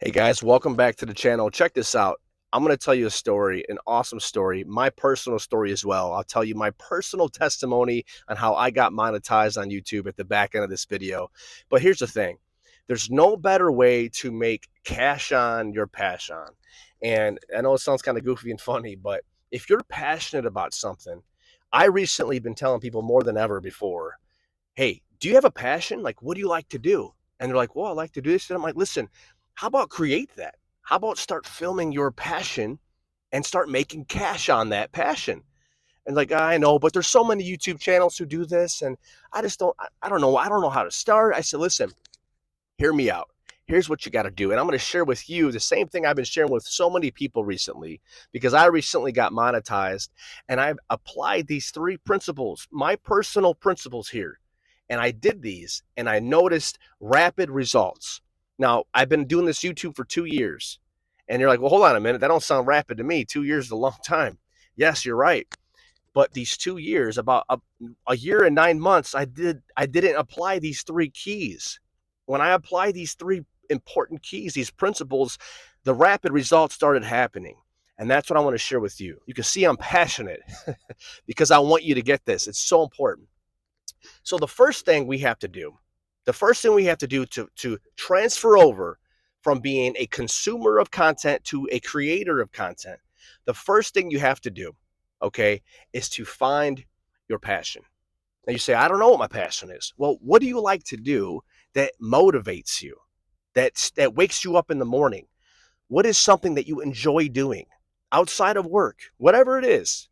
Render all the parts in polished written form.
Hey guys, welcome back to the channel. Check this out. I'm going to tell you a story, an awesome story, my personal story as well. I'll tell you my personal testimony on how I got monetized on YouTube at the back end of this video. But here's the thing. There's no better way to make cash on your passion on. And I know it sounds kind of goofy and funny, but if you're passionate about something, I recently been telling people more than ever before, hey, do you have a passion? Like, what do you like to do? And they're like, well, I like to do this. And I'm like, listen, how about create that? How about start filming your passion and start making cash on that passion? And like, I know, but there's so many YouTube channels who do this. And I just don't, I don't know. I don't know how to start. I said, listen, hear me out. Here's what you got to do. And I'm going to share with you the same thing I've been sharing with so many people recently, because I recently got monetized and I've applied these three principles, my personal principles here. And I did these and I noticed rapid results. Now, I've been doing this YouTube for 2 years. And you're like, well, hold on a minute. That don't sound rapid to me. 2 years is a long time. Yes, you're right. But these 2 years, about a year and 9 months, I didn't apply these three keys. When I apply these three important keys, these principles, the rapid results started happening. And that's what I want to share with you. You can see I'm passionate because I want you to get this. It's so important. So the first thing we have to do to transfer over from being a consumer of content to a creator of content, the first thing you have to do, okay, is to find your passion. Now you say, I don't know what my passion is. Well, what do you like to do that motivates you, that wakes you up in the morning? What is something that you enjoy doing outside of work, whatever it is?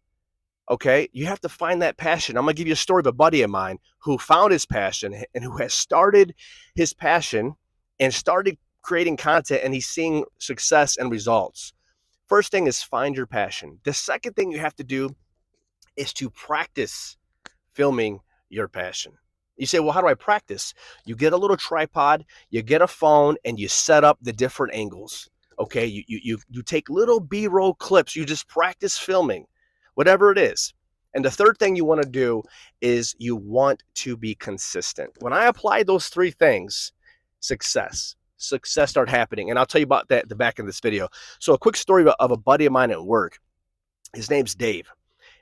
Okay, you have to find that passion. I'm gonna give you a story of a buddy of mine who found his passion and who has started his passion and started creating content, and he's seeing success and results. First thing is find your passion. The second thing you have to do is to practice filming your passion. You say, well, how do I practice? You get a little tripod, you get a phone, and you set up the different angles. Okay, you take little B-roll clips. You just practice filming, whatever it is. And the third thing you want to do is you want to be consistent. When I apply those three things, success start happening. And I'll tell you about that at the back of this video. So a quick story of a buddy of mine at work. His name's Dave.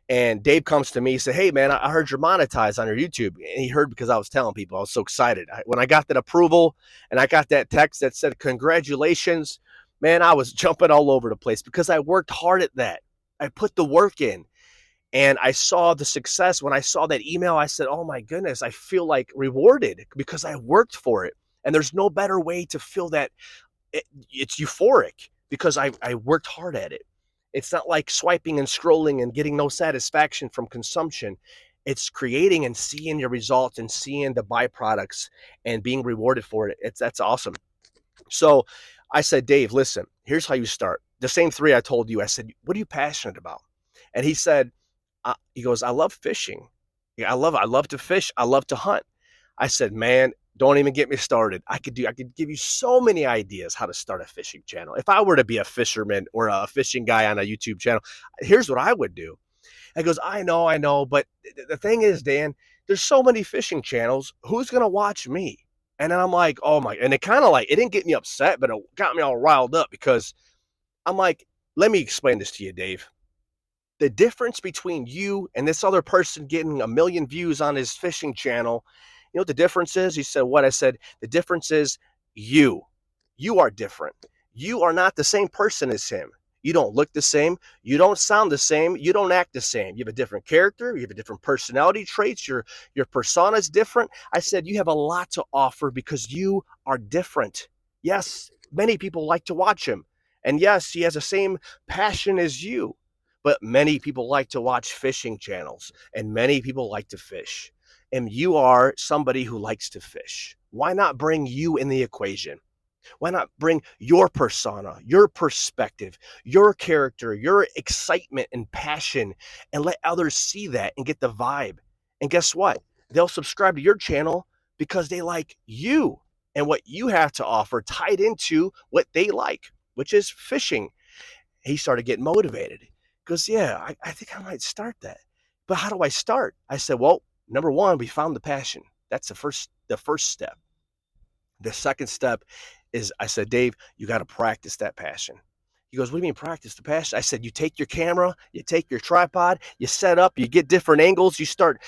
And Dave comes to me, he said, hey, man, I heard you're monetized on your YouTube. And he heard because I was telling people. I was so excited. When I got that approval and I got that text that said, congratulations, man, I was jumping all over the place because I worked hard at that. I put the work in and I saw the success. When I saw that email, I said, oh, my goodness, I feel like rewarded because I worked for it. And there's no better way to feel that. It's euphoric because I worked hard at it. It's not like swiping and scrolling and getting no satisfaction from consumption. It's creating and seeing your results and seeing the byproducts and being rewarded for it. That's awesome. So I said, Dave, listen, here's how you start. The same three I told you. I said, what are you passionate about? And he said, he goes, I love fishing. Yeah, I love to fish. I love to hunt. I said, man, don't even get me started. I could give you so many ideas how to start a fishing channel. If I were to be a fisherman or a fishing guy on a YouTube channel, here's what I would do. He goes, I know, but the thing is, Dan, there's so many fishing channels. Who's gonna watch me? And then I'm like, oh my, and it kind of like, it didn't get me upset, but it got me all riled up because I'm like, let me explain this to you, Dave. The difference between you and this other person getting a million views on his fishing channel, you know what the difference is? He said, what? I said, the difference is you. You are different. You are not the same person as him. You don't look the same. You don't sound the same. You don't act the same. You have a different character. You have a different personality traits. Your persona is different. I said, you have a lot to offer because you are different. Yes, many people like to watch him. And yes, he has the same passion as you. But many people like to watch fishing channels and many people like to fish. And you are somebody who likes to fish. Why not bring you in the equation? Why not bring your persona, your perspective, your character, your excitement and passion, and let others see that and get the vibe? And guess what? They'll subscribe to your channel because they like you and what you have to offer tied into what they like, which is fishing. He started getting motivated. He goes, yeah, I think I might start that. But how do I start? I said, well, number one, we found the passion. That's the first step. The second step is I said, Dave, you got to practice that passion. He goes, what do you mean practice the passion? I said, you take your camera, you take your tripod, you set up, you get different angles, you start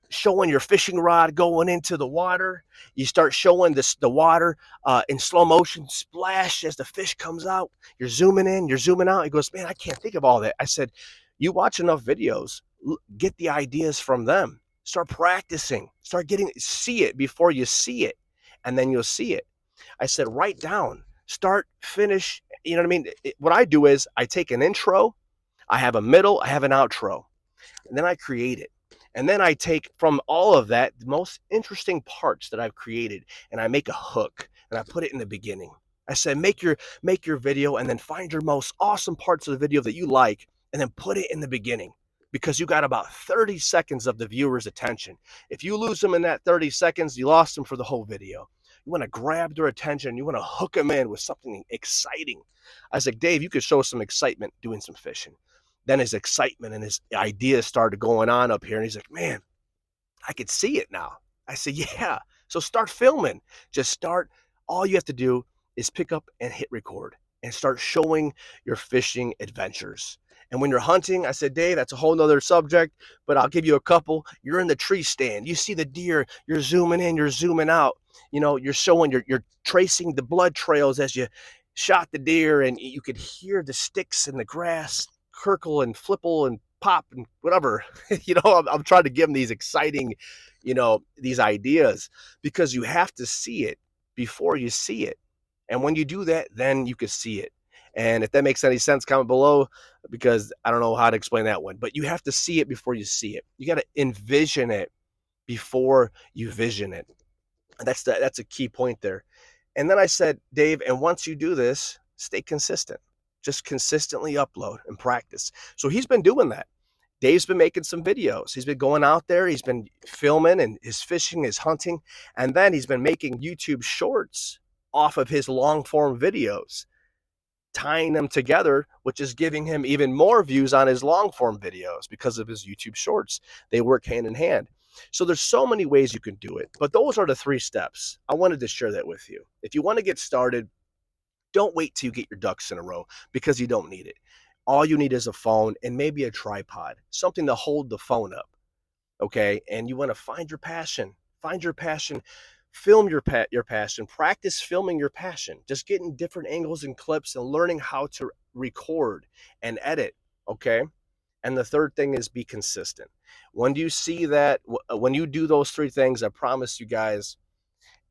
showing your fishing rod going into the water. You start showing the water in slow motion splash as the fish comes out. You're zooming in, you're zooming out. He goes, man, I can't think of all that. I said, you watch enough videos, get the ideas from them. Start practicing, see it before you see it, and then you'll see it. I said, write down, start, finish. You know what I mean? What I do is I take an intro, I have a middle, I have an outro, and then I create it. And then I take from all of that the most interesting parts that I've created, and I make a hook and I put it in the beginning. I said, make your video and then find your most awesome parts of the video that you like and then put it in the beginning, because you got about 30 seconds of the viewer's attention. If you lose them in that 30 seconds, you lost them for the whole video. You want to grab their attention. You want to hook them in with something exciting. I was like, Dave, you could show some excitement doing some fishing. Then his excitement and his ideas started going on up here. And he's like, man, I could see it now. I said, yeah. So start filming. Just start. All you have to do is pick up and hit record and start showing your fishing adventures. And when you're hunting, I said, Dave, that's a whole nother subject, but I'll give you a couple. You're in the tree stand. You see the deer. You're zooming in. You're zooming out. You know, you're showing, you're tracing the blood trails as you shot the deer, and you could hear the sticks in the grass crackle and flipple and pop and whatever. You know, I'm trying to give them these exciting, these ideas, because you have to see it before you see it. And when you do that, then you can see it. And if that makes any sense, comment below, because I don't know how to explain that one. But you have to see it before you see it. You got to envision it before you vision it. And that's a key point there. And then I said, Dave, and once you do this, stay consistent. Just consistently upload and practice. So he's been doing that. Dave's been making some videos. He's been going out there. He's been filming and his fishing, his hunting. And then he's been making YouTube shorts off of his long form videos, tying them together, which is giving him even more views on his long form videos because of his YouTube shorts. They work hand in hand. So there's so many ways you can do it, but those are the 3 steps. I wanted to share that with you. If you want to get started, don't wait till you get your ducks in a row, because you don't need it. All you need is a phone and maybe a tripod, something to hold the phone up. Okay. And you want to find your passion, film your passion, practice filming your passion, just getting different angles and clips and learning how to record and edit. Okay. And the third thing is be consistent. When you see that, when you do those 3 things, I promise you guys,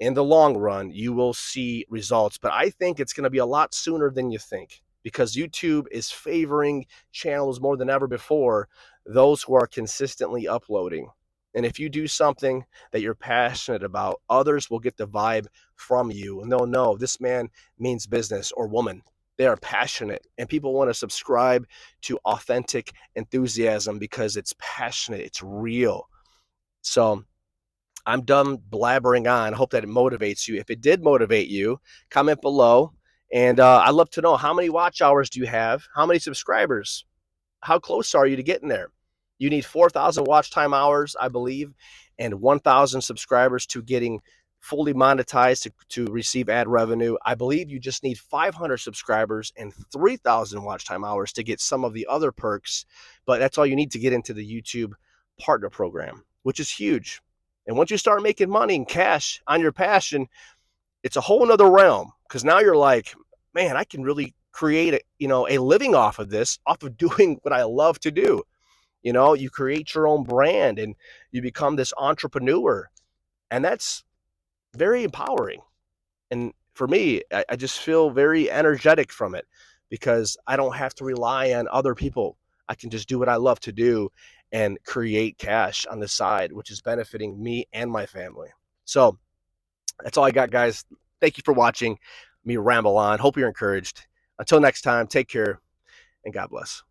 in the long run, you will see results. But I think it's going to be a lot sooner than you think, because YouTube is favoring channels more than ever before, those who are consistently uploading. And if you do something that you're passionate about, others will get the vibe from you, and they'll know this man means business, or woman. They are passionate, and people want to subscribe to authentic enthusiasm because it's passionate, it's real. So I'm done blabbering on. I hope that it motivates you. If it did motivate you, comment below. And I'd love to know, how many watch hours do you have? How many subscribers? How close are you to getting there? You need 4,000 watch time hours, I believe, and 1,000 subscribers to getting fully monetized to receive ad revenue. I believe you just need 500 subscribers and 3,000 watch time hours to get some of the other perks. But that's all you need to get into the YouTube partner program, which is huge. And once you start making money and cash on your passion, it's a whole nother realm, because now you're like, man, I can really create a living off of this, off of doing what I love to do. You create your own brand and you become this entrepreneur, and that's very empowering. And for me, I just feel very energetic from it, because I don't have to rely on other people. I can just do what I love to do and create cash on the side, which is benefiting me and my family. So that's all I got, guys. Thank you for watching me ramble on. Hope you're encouraged. Until next time, take care and God bless.